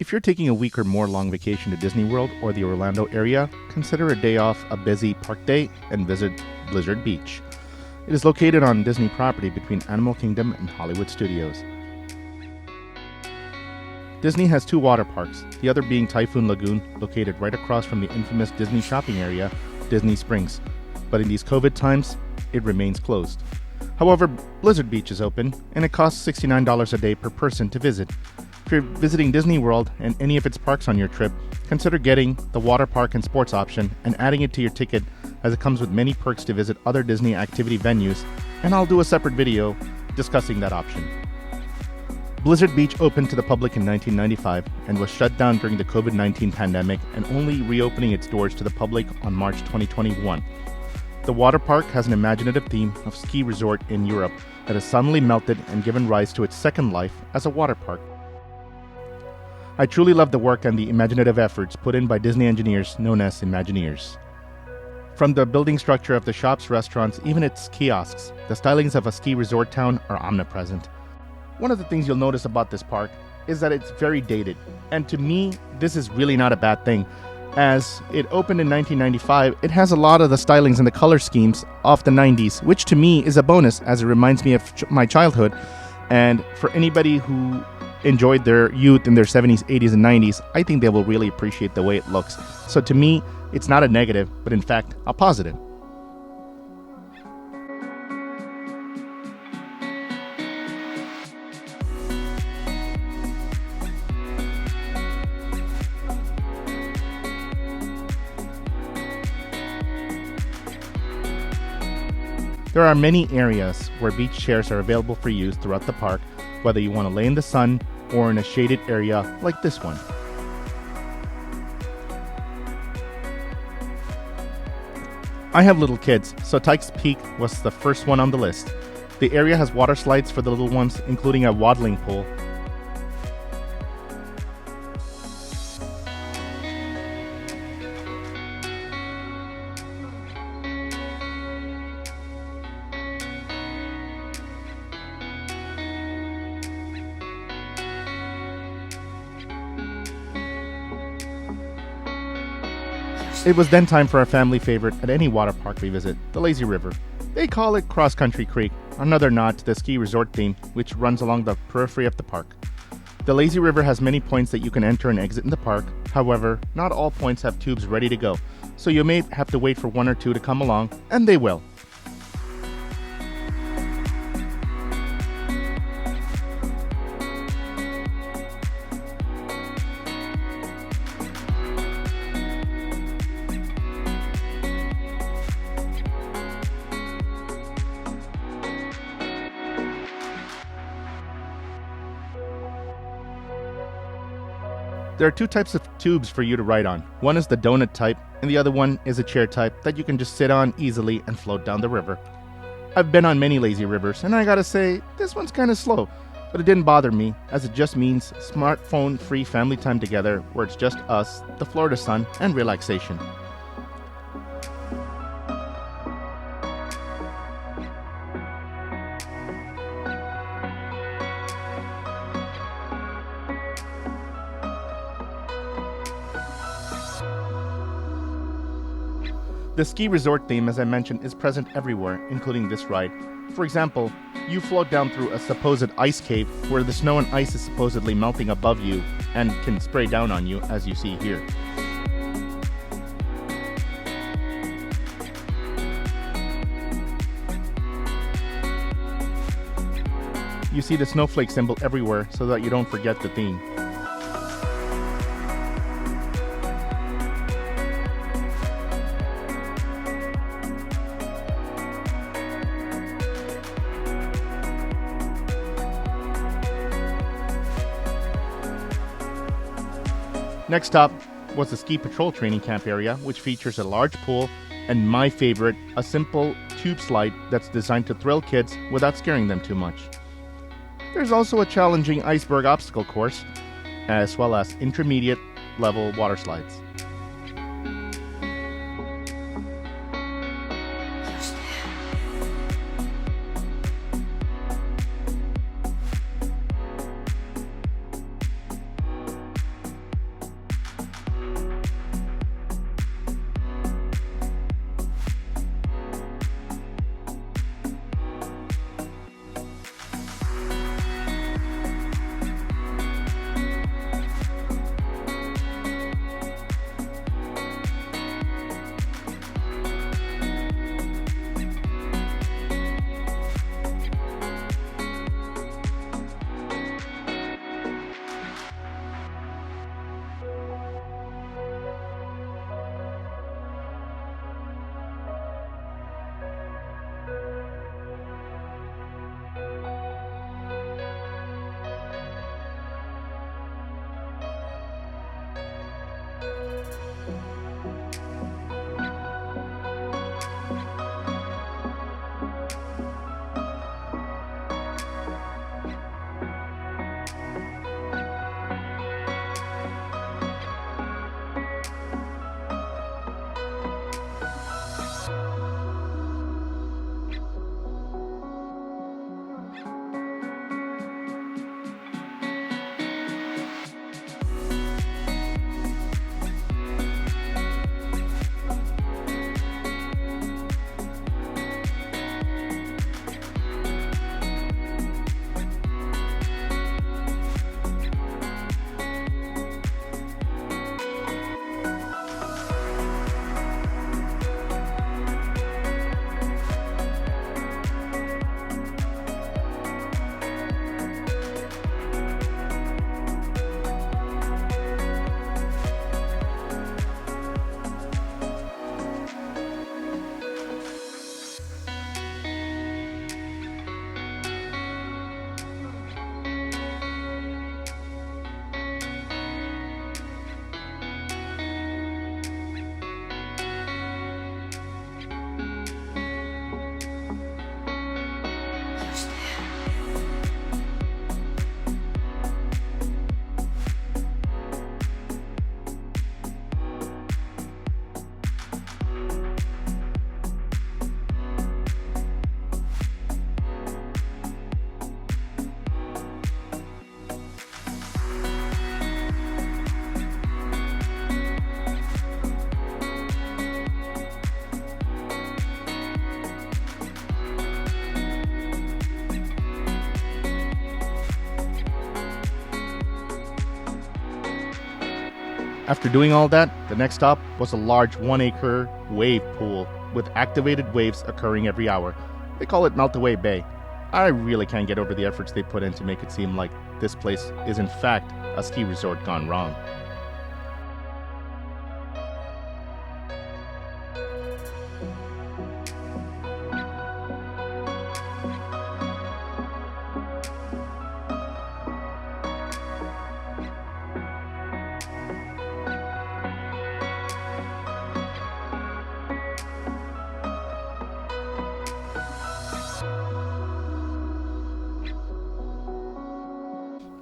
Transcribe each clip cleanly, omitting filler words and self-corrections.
If you're taking a week or more long vacation to Disney World or the Orlando area, consider a day off a busy park day and visit Blizzard Beach. It is located on Disney property between Animal Kingdom and Hollywood Studios. Disney has two water parks, the other being Typhoon Lagoon, located right across from the infamous Disney shopping area, Disney Springs. But in these COVID times, it remains closed. However, Blizzard Beach is open, and it costs $69 a day per person to visit. If you're visiting Disney World and any of its parks on your trip, consider getting the water park and sports option and adding it to your ticket, as it comes with many perks to visit other Disney activity venues, and I'll do a separate video discussing that option. Blizzard Beach opened to the public in 1995 and was shut down during the COVID-19 pandemic and only reopening its doors to the public on March 2021. The water park has an imaginative theme of ski resort in Europe that has suddenly melted and given rise to its second life as a water park. I truly love the work and the imaginative efforts put in by Disney engineers known as Imagineers. From the building structure of the shops, restaurants, even its kiosks, the stylings of a ski resort town are omnipresent. One of the things you'll notice about this park is that it's very dated, and to me, this is really not a bad thing. As it opened in 1995, it has a lot of the stylings and the color schemes of the 90s, which to me is a bonus as it reminds me of my childhood. And for anybody who enjoyed their youth in their 70s, 80s, and 90s, I think they will really appreciate the way it looks. So to me, it's not a negative, but in fact, a positive. There are many areas where beach chairs are available for use throughout the park, whether you want to lay in the sun or in a shaded area like this one. I have little kids, so Tykes Peak was the first one on the list. The area has water slides for the little ones, including a waddling pool. It was then time for our family favorite at any water park we visit, the Lazy River. They call it Cross Country Creek, another nod to the ski resort theme, which runs along the periphery of the park. The Lazy River has many points that you can enter and exit in the park. However, not all points have tubes ready to go, so you may have to wait for one or two to come along, and they will. There are two types of tubes for you to ride on. One is the donut type, and the other one is a chair type that you can just sit on easily and float down the river. I've been on many lazy rivers, and I gotta say, this one's kinda slow, but it didn't bother me, as it just means smartphone-free family time together where it's just us, the Florida sun, and relaxation. The ski resort theme, as I mentioned, is present everywhere, including this ride. For example, you float down through a supposed ice cave where the snow and ice is supposedly melting above you and can spray down on you, as you see here. You see the snowflake symbol everywhere so that you don't forget the theme. Next up was the Ski Patrol training camp area, which features a large pool and my favorite, a simple tube slide that's designed to thrill kids without scaring them too much. There's also a challenging iceberg obstacle course, as well as intermediate level water slides. After doing all that, the next stop was a large 1-acre wave pool with activated waves occurring every hour. They call it Meltaway Bay. I really can't get over the efforts they put in to make it seem like this place is in fact a ski resort gone wrong.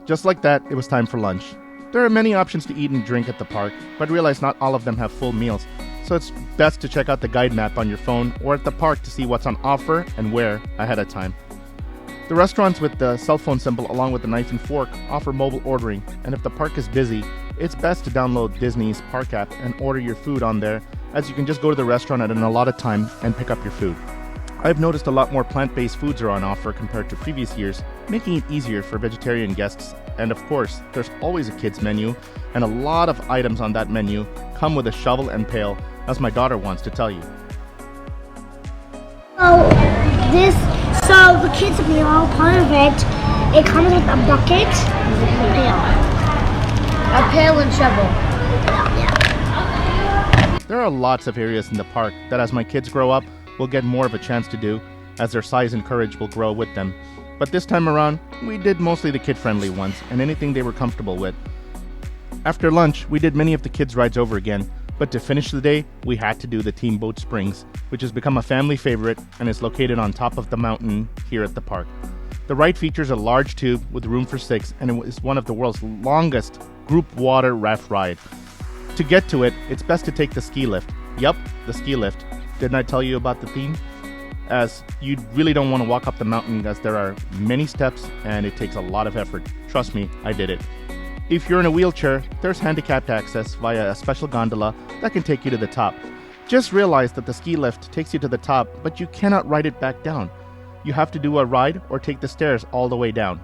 Just like that, it was time for lunch. There are many options to eat and drink at the park, but realize not all of them have full meals, so it's best to check out the guide map on your phone or at the park to see what's on offer and where ahead of time. The restaurants with the cell phone symbol along with the knife and fork offer mobile ordering, and if the park is busy, it's best to download Disney's Park app and order your food on there, as you can just go to the restaurant at an allotted time and pick up your food. I've noticed a lot more plant-based foods are on offer compared to previous years, making it easier for vegetarian guests. And of course, there's always a kids menu, and a lot of items on that menu come with a shovel and pail, as my daughter wants to tell you. So the kids meal, part of it comes with a bucket, a pail and shovel. Yeah. There are lots of areas in the park that as my kids grow up, will get more of a chance to do, as their size and courage will grow with them. But this time around, we did mostly the kid-friendly ones and anything they were comfortable with. After lunch, we did many of the kids' rides over again, but to finish the day, we had to do the Team Boat Springs, which has become a family favorite and is located on top of the mountain here at the park. The ride features a large tube with room for 6, and it is one of the world's longest group water raft ride. To get to it, it's best to take the ski lift. Yup, the ski lift. Didn't I tell you about the theme? As you really don't want to walk up the mountain, as there are many steps and it takes a lot of effort. Trust me, I did it. If you're in a wheelchair, there's handicapped access via a special gondola that can take you to the top. Just realize that the ski lift takes you to the top, but you cannot ride it back down. You have to do a ride or take the stairs all the way down.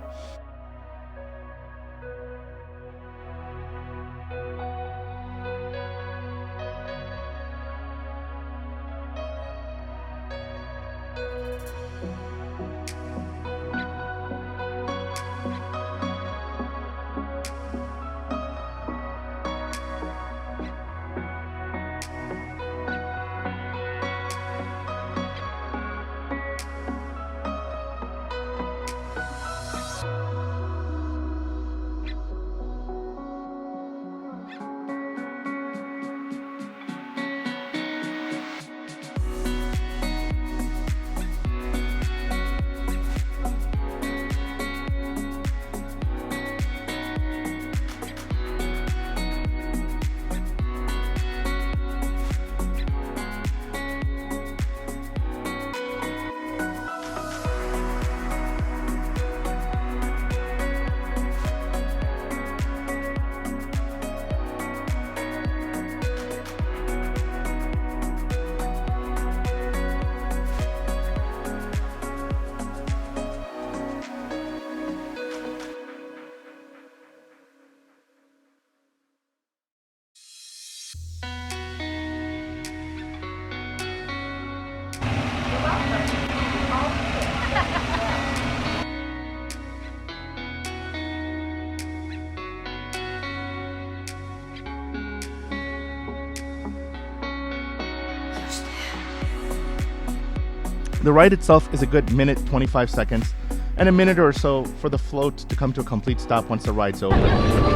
The ride itself is a good minute 25 seconds, and a minute or so for the float to come to a complete stop once the ride's over.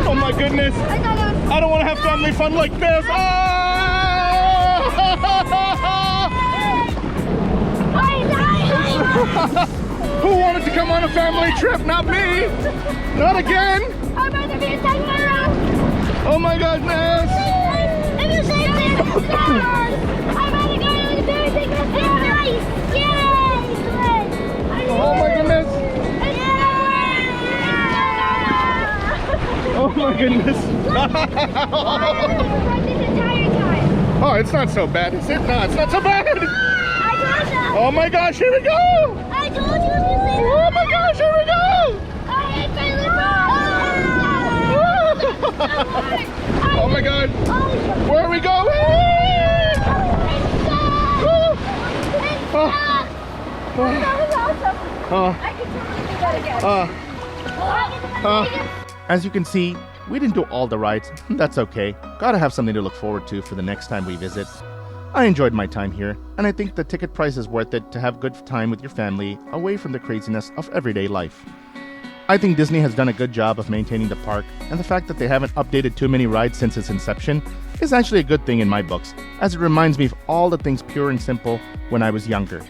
Oh my goodness! I don't want to have family fun like this! Who wanted to come on a family trip? Not me! Not again! Oh my goodness! Oh my goodness! Oh my goodness! Oh, it's not so bad, is it? No, it's not so bad! Oh my gosh, here we go! I told you to Oh my gosh, here we go! Oh my god! As you can see, we didn't do all the rides. That's okay. Gotta have something to look forward to for the next time we visit. I enjoyed my time here, and I think the ticket price is worth it to have good time with your family away from the craziness of everyday life. I think Disney has done a good job of maintaining the park, and the fact that they haven't updated too many rides since its inception is actually a good thing in my books, as it reminds me of all the things pure and simple when I was younger.